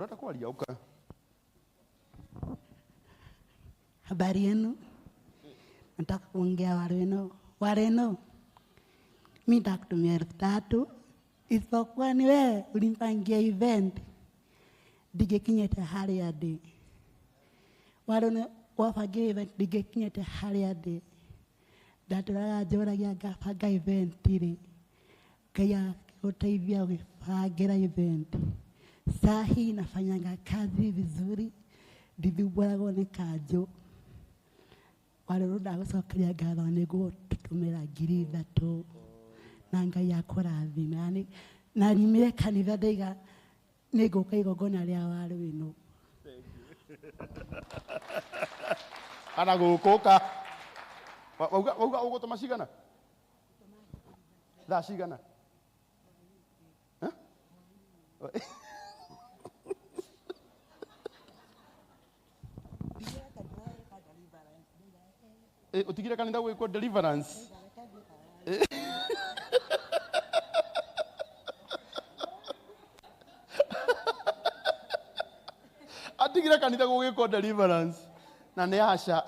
Unataka kualia uka. Habari yenu. Nataka kuongea wareno. Mimi nitakutumia 3,000 isipokuwa ni wewe ulinipangia event. Dige kinyete hali ya day. Wareno wapangia event dige kinyete hali ya day. Daturaga jora ya gapaga event ile. Kaya utaivia kupangira event. Sahi nafanyanga kazi vizuri. Ndibibwagwo ni kanjo. Waruda gucokeria ngatho niguo tutumira 3,000 na Ngai akurathime. Yani na rimire kanitha ndaiga niguka igongona ria waru ino. Ana gukuka. Wauga ugutuma cigana? Thaa cigana? Utigire kanitha gwikwo deliverance. Atigire kanitha gwikwo deliverance. Na ne asha.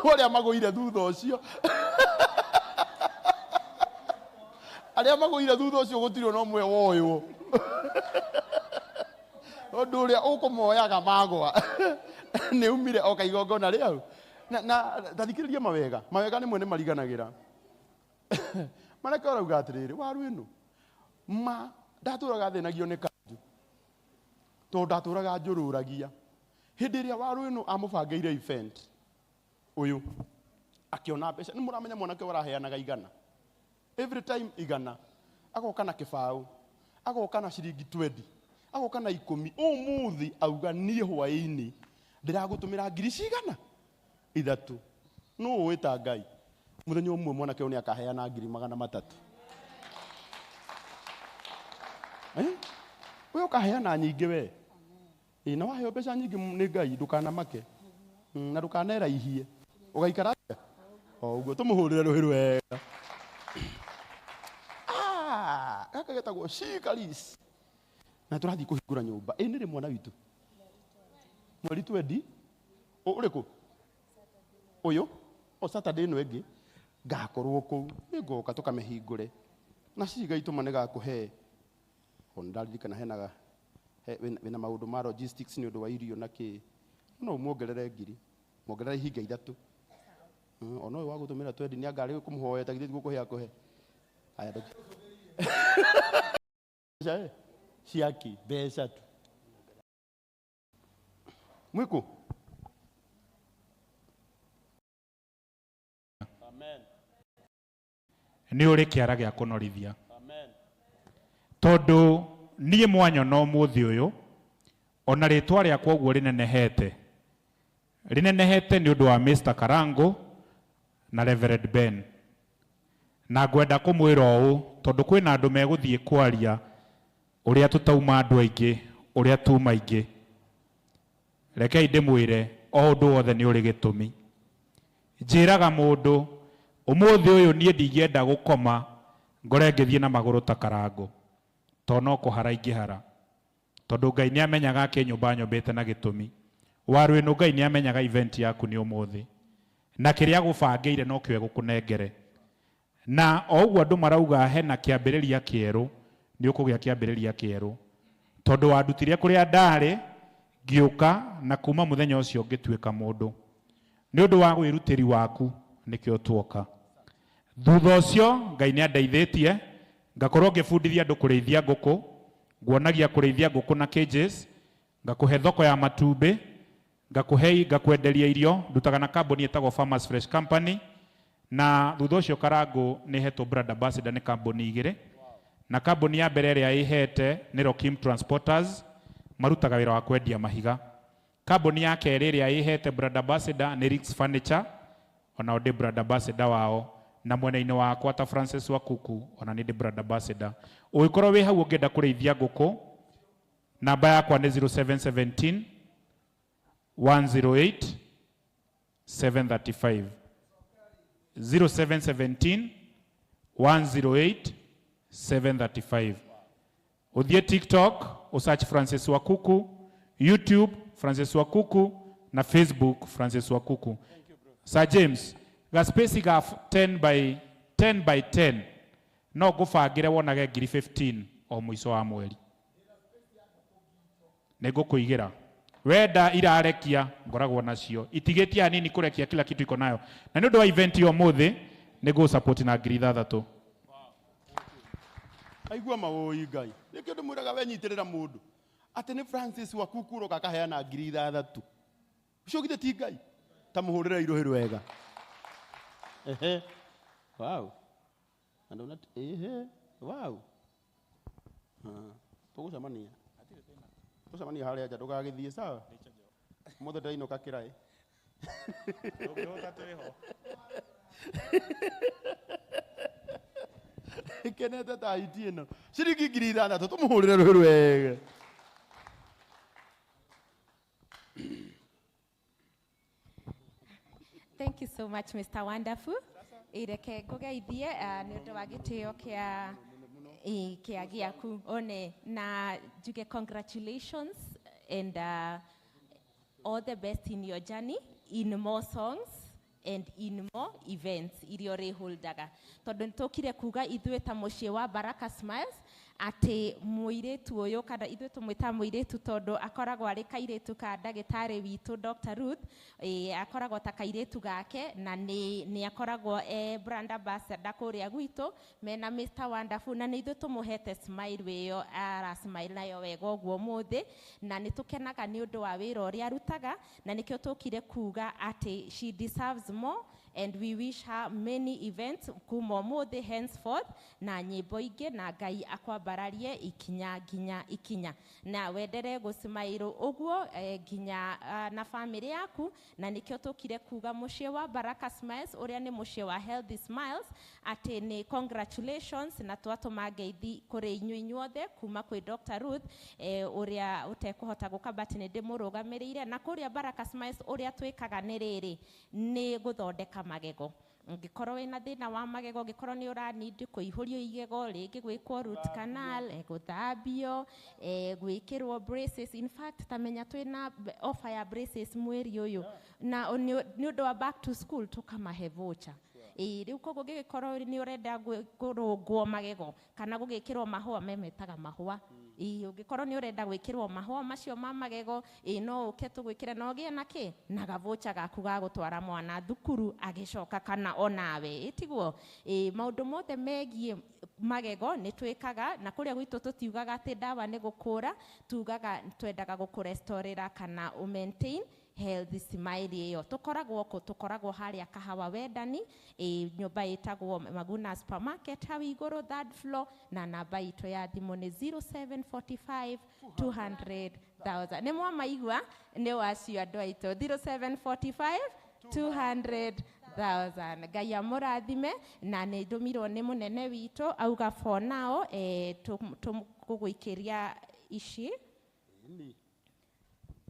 Wale amagoire thutha ucio. Aria amagoire thutha ucio gutiro no mwe woyo. Ondu uria ukumoyaga magwa. Ni umire okaigongona riu. Na ndathikiriria mawega ni mwene mariganagira. Mareka urauga atiriri waru ino ma ndaturaga thenagio ni kanju to ndaturaga njururagia hindi ria waru ino amubangeire event uyu akiona mbeca ni muramenya mwanake waraheanaga igana every time igana agoka na kibao agoka na ciringi 20 agoka na 10 umuthi auga nie hwaini ndiragutumira ngiri cigana 3 no wita Ngai muthenya umwe mwanake oni akaheana 300 uyo kaheana nyingi we na waheo mbeca nyingi ni Ngai ndukana make na ndukanera ihie ugaikara uguo tumuhurire ruhiru wega kaka getagwo shikaris na turathi kuhingura nyumba ni ri mwana witu mweri 20 uriku uyu Saturday no egi gakorwo ku nigoka tukamehingure na ciga ituma ne gakuhe ondaririkana henaga wina maundu ma logistics ni undu wa irio na ki no muongerere ngiri muongerere hinga 3 ono uyu wa gutumira 20 ni angari kumuhoya tagithiti gukuhe akuhe aya ndo jae ciaki beca tu mwiku. Ni uri kiara gia kunorithia. Amen. Tondu nie mwanya no muthi uyu ona ritwa riakwa uguo rinenehete ni undu wa Mr. Karango na Reverend Ben na ngwenda kumwira uu tondu kwina andu meguthie kwaria uria tutauma andu aingi uria tuma aingi rekei ndimwire o undu wothe ni uri gitumi njiraga mundu umuthi uyu nie ndigienda gukoma ngore ngithie na maguru ta Karango to no kuhara ingihara tondu Ngai ni amenyaga ake nyumba nyombete na gitumi waru ino Ngai ni amenyaga event yaku ni umuthi na kiria gubangeire no kiwe gukunengere na oguo andu marauga hena kiambiriria kieru ni ukugia kiambiriria kieru tondu wandutirie kuria ndari ngiuka na kuma muthenya ucio ngituika mundu ni undu wa gwirutiri waku nikio tuoka thutha ucio Ngai ni andeithitie ngakorwo ngibundithia andu kurithia nguku nguonagia kurithia nguku na cages ngakuhe thoko ya matumbi ngakwenderia irio ndutaga na kambuni etagwo Farmers Fresh Company na thutha ucio Karango ni hetwo brand ambassador ni kambuni igire na kambuni ya mbere ria ihete ni Rokim Transporters marutaga wira wa kwendia mahiga kambuni ya keri ria ihete brand ambassador ni Rix Furniture ona ode brand ambassador wao na mwena-ini wakwa ta Francis Wakuku ona ni brand ambassador ugikorwo wi hau ungenda kurithia nguku namba yakwa ni 0717 108 735 0717 108 735 uthie TikTok usearch Francis Wakuku, YouTube Francis Wakuku na Facebook Francis Wakuku. Sir James, ga space ga 10 by 10 no gufagire wonage ngiri 15 o mwiso wa mweri. Nego kuigira. Wenda irarekia ngoragwo nacio. Itigetie hanini kurekia kila kitu iko nayo. Na nĩ ũndũ wa event yo mothe nego support na ngiri 3. Aigua mawoi Ngai. Nĩ kĩndũ mwĩraga we nyitĩrĩra mũndũ. Atĩ nĩ Francis Wakuku roka kaheana ngiri 3. Ucio githĩ ti Ngai? Ta mũhũrĩre irohĩ wega. Ehe. Wow. Andũ ehe. Wow. Tũgũcemania. Tũcemania harĩa nja ndũgagĩthiĩ sawa? Mũthĩ ndainũka kĩraĩ. Ndũngĩhota twĩho. Kenete ta iti ĩno. Ciringi ngiri 6 tũmũhũrĩre rũhĩ wega. Thank you so much, Mr. Wonderful. Ireke ngogeithie nĩ ũndũ wa gĩtĩo kĩa gĩaku one na njuge congratulations and all the best in your journey, in more songs and in more events iria ũrĩholdaga. Tondũ nĩtũkire kuga ithuĩ ta mũciĩ wa Baraka Smiles ati mũirĩtu ũyũ kana ithuĩ tũmwĩta mũirĩtu tondũ akoragwo arĩ kairĩtu ka ndagĩtarĩ witũ Dr. Ruth, akoragwo ta kairĩtu gake na nĩ akoragwo brand ambassador kũrĩa gwitũ mena Mr. Wonderful, na nĩ ithuĩ tũmũhete smile ĩyo arasmile nayo wega ũguo mũthĩ, na nĩ tũkenaga nĩ ũndũ wa wĩra ũrĩa arutaga, na nĩkĩo tũkire kuga ati she deserves more and we wish her many events kuma mũthĩ henceforth na nyĩmbo ingĩ na Ngai akwambararie ikinya nginya ikinya, na wendere gũsmaile ũguo nginya na family yaku, na nĩkĩo tũkire kuga mũciĩ wa Baraka Smiles ũrĩa nĩ mũciĩ wa Healthy Smiles atĩ nĩ congratulations na twatũma ngeithi kũrĩ inyuĩ inyuothe kuma kwĩ Dr. Ruth ũrĩa ũtekũhota gũka but nĩ ndĩmũrũgamĩrĩire, na kũrĩa Baraka Smiles ũrĩa twĩkaga nĩ rĩrĩ nĩ gũthondeka magego. Ngĩkorwo wĩna thĩna wa magego, ngĩkorwo nĩ ũranindi kũihũrio igego, rĩngĩ gwĩkwo root canal, gũthambio, gwĩkĩrwo braces. In fact tamenya twĩna offer ya braces mweri ũyũ na nĩ ũndũ wa back to school tũkamahe voucher. Rĩu koguo ngĩkorwo nĩ ũrenda kũrũngwo magego kana gũgĩkĩrwo mahũa memetaga mahũa, ũngĩkorwo nĩ ũrenda gwĩkĩrwo mahũa macio ma magego no ũke tũgwĩkĩre na ũgĩe na kĩ na gavocha gaku ga gũtwara mwana thukuru agĩcoka kana onawe ĩtiguo. Maũndũ mothe megiĩ magego nĩ twĩkaga, na kũrĩa gwitũ tũtiugaga atĩ ndawa nĩ gũkũra, tugaga twendaga gũkũrestorera kana maintain healthy smile ĩyo. Tũkoragwo harĩa Kahawa Wendani, nyũmba ĩtagwo Maguna Supermarket hau igũrũ 3rd floor, na namba itũ ya thimũ nĩ 0745 200,000. Nĩ mwamaigua nĩ wacio andũ aitũ 0745 200,000. Ngai amũrathime, na nĩ ndũmirwo nĩ mũnene witũ auga for now tũgũikĩria ici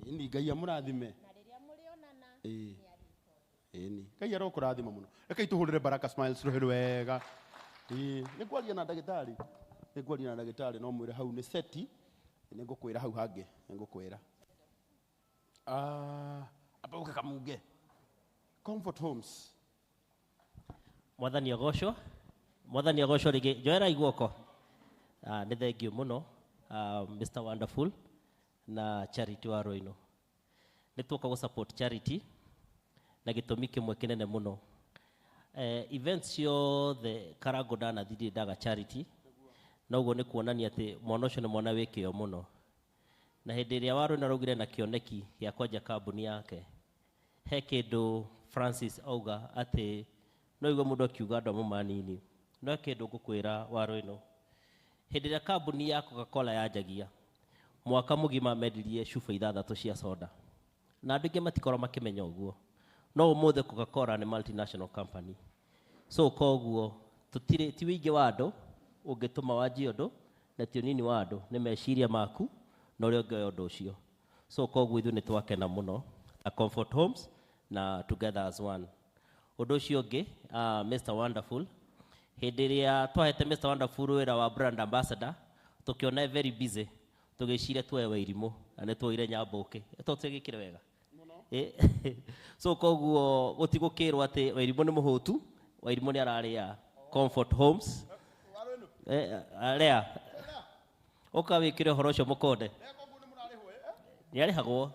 ini Ngai amũrathime. Ngai arokũrathima mũno. Reka itũhũrĩre Baraka Smiles rũhĩ wega. Nĩ kwaria na ndagĩtarĩ, no mwĩre hau nĩ seti, nĩ ngũkwĩra hau hangĩ, nĩ ngũkwĩra. Amba ũke kamunge. Comfort Homes. Mwathani agocwo rĩngĩ njoera iguoko. Nĩ thengiũ mũno Mr. Wonderful na Charity wa Rũĩno. Nĩ tũka gũ support Charity na gĩtũmi kĩmwe kĩnene mũno. Events ciothe Karango ndanathithie ndaga Charity, na ũguo nĩ kuonania atĩ mwana ũcio nĩ mwana wĩkĩo mũno, na hĩndĩ ĩrĩa wa Rũĩno raugire na kĩoneki gĩa kwenja kambuni yake, he kĩndũ Francis auga atĩ no igue mũndũ akiuga andũ manini, no kĩndũ ngũkwĩra wa Rũĩno, hĩndĩ ĩrĩa kambuni ya Coca-Cola yanjagia mwaka mũgima mendirie cuba 6 cia soda, na andũ aingĩ matikorwo makĩmenya ũguo, no ũmũthĩ Coca-Cola nĩ multinational company. So koguo ti wĩingĩ wa andũ ũngĩtũma wanjie ũndũ, na ti ũnini wa andũ, nĩ meciria maku na ũrĩa ũngĩoya ũndũ ũcio. So koguo ithuĩ nĩ twakena mũno a Comfort Homes na Together as One. Ũndũ ũcio ũngĩ Mr. Wonderful, hĩndĩ ĩrĩa twahete Mr. Wonderful wĩra wa brand ambassador, tũkĩona very busy, tugicire tuoe Wairimu na nĩ tuoire Nyamboke tũtigĩkire wega so koguo gũtigũkĩrwo atĩ Wairimu nĩ mũhũtu Wairimu nĩ ararĩa Comfort Homes Lea ũka wĩkĩre ũhoro ũcio mũkonde nĩ arĩhagwo